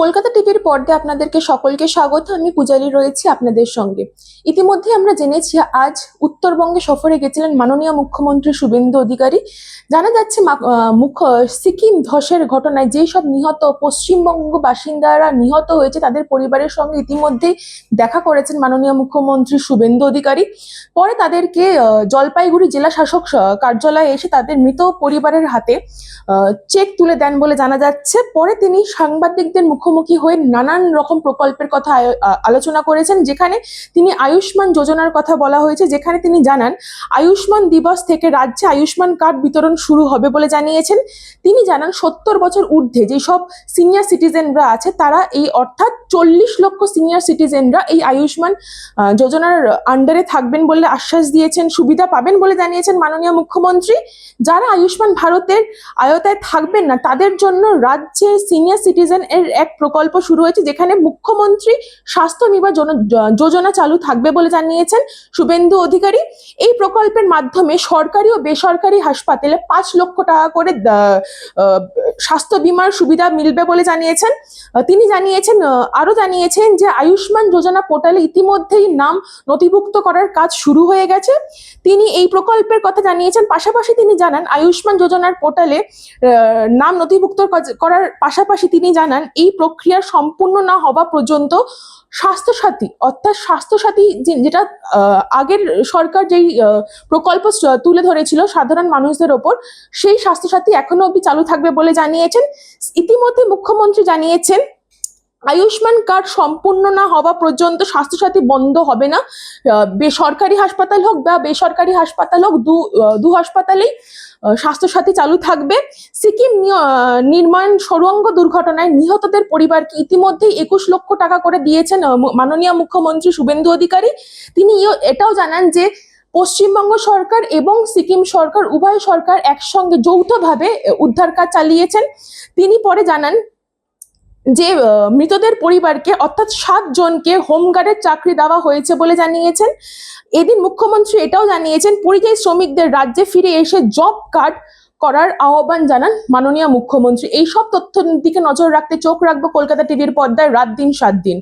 কলকাতা টিভির পর্দায় আপনাদেরকে সকলকে স্বাগত। আমি পূজারি রয়েছি আপনাদের সঙ্গে। ইতিমধ্যে আমরা জেনেছি আজ উত্তরবঙ্গে সফরে গেছিলেন মাননীয় মুখ্যমন্ত্রী শুভেন্দু অধিকারী। জানা যাচ্ছে সিকিম ধসের ঘটনায় যেই সব নিহত পশ্চিমবঙ্গ বাসিন্দারা নিহত হয়েছে তাদের পরিবারের সঙ্গে ইতিমধ্যে দেখা করেছেন মাননীয় মুখ্যমন্ত্রী শুভেন্দু অধিকারী। পরে তাদেরকে জলপাইগুড়ি জেলা শাসক কার্যালয়ে এসে তাদের মৃত পরিবারের হাতে চেক তুলে দেন বলে জানা যাচ্ছে। পরে তিনি সাংবাদিকদের মুখোমুখি হয়ে নানান রকম প্রকল্পের কথা আলোচনা করেছেন, যেখানে তিনি আয়ুষ্মান যোজনার কথা বলা হয়েছে, যেখানে তিনি জানান আয়ুষ্মান দিবস থেকে রাজ্যে আয়ুষ্মান কার্ড বিতরণ শুরু হবে বলে জানিয়েছেন। তিনি জানান 70 বছর ঊর্ধ্বে যেসব সিনিয়র সিটিজেনরা আছে তারা এই অর্থাৎ 40 লক্ষ সিনিয়র সিটিজেনরা এই আয়ুষ্মান যোজনার আন্ডারে থাকবেন বলে আশ্বাস দিয়েছেন, সুবিধা পাবেন বলে জানিয়েছেন মাননীয় মুখ্যমন্ত্রী। যারা আয়ুষ্মান ভারতের আয়তায় থাকবেন না তাদের জন্য রাজ্যে সিনিয়র সিটিজেন এর এক প্রকল্প শুরু হয়েছে, যেখানে মুখ্যমন্ত্রী স্বাস্থ্য বিমা যোজনা চালু থাকবে বলে জানিয়েছেন শুভেন্দু অধিকারী। এই প্রকল্পের মাধ্যমে সরকারি ও বেসরকারি হাসপাতালে 5 লক্ষ টাকা করে স্বাস্থ্য বিমার সুবিধা মিলবে বলে জানিয়েছেন। তিনি আরো জানিয়েছেন যে আয়ুষ্মান যোজনা পোর্টালে ইতিমধ্যেই নাম নথিভুক্ত করার কাজ শুরু হয়ে গেছে। তিনি এই প্রকল্পের কথা জানিয়েছেন। পাশাপাশি তিনি জানান আয়ুষ্মান যোজনার পোর্টালে নাম নথিভুক্ত করার পাশাপাশি তিনি জানান এই প্রক্রিয়া সম্পূর্ণ না হওয়া পর্যন্ত স্বাস্থ্যসাথী অর্থাৎ স্বাস্থ্যসাথী যেটা আগের সরকার যেই প্রকল্প তুলে ধরেছিল সাধারণ মানুষদের ওপর, সেই স্বাস্থ্যসাথী এখনো অবধি চালু থাকবে বলে জানিয়েছেন। ইতিমধ্যে মুখ্যমন্ত্রী জানিয়েছেন আয়ুষ্মান কার্ড সম্পূর্ণ না হওয়া পর্যন্ত স্বাস্থ্যসাথী বন্ধ হবে না। বেসরকারি হাসপাতাল হোক বা বেসরকারি হাসপাতাল হোক, দু হাসপাতালেই স্বাস্থ্যসাথী চালু থাকবে। সিকিম নির্মাণ সুড়ঙ্গ দুর্ঘটনায় নিহতদের পরিবারকে ইতিমধ্যেই 21 লক্ষ টাকা করে দিয়েছেন মাননীয় মুখ্যমন্ত্রী শুভেন্দু অধিকারী। তিনি এটাও জানান যে পশ্চিমবঙ্গ সরকার এবং সিকিম সরকার উভয় সরকার একসঙ্গে যৌথভাবে উদ্ধার কাজ চালিয়েছেন। তিনি পরে জানান যে মৃতদের পরিবারকে অর্থাৎ 7 জনকে হোমগার্ডের চাকরি দেওয়া হয়েছে বলে জানিয়েছেন। এদিন মুখ্যমন্ত্রী এটাও জানিয়েছেন পরিযায়ী শ্রমিকদের রাজ্যে ফিরে এসে জব কার্ড করার আহ্বান জানান মাননীয় মুখ্যমন্ত্রী। এই সব তথ্যের দিকে নজর রাখতে চোখ রাখবো কলকাতা টিভির পর্দায় রাত দিন 7 দিন।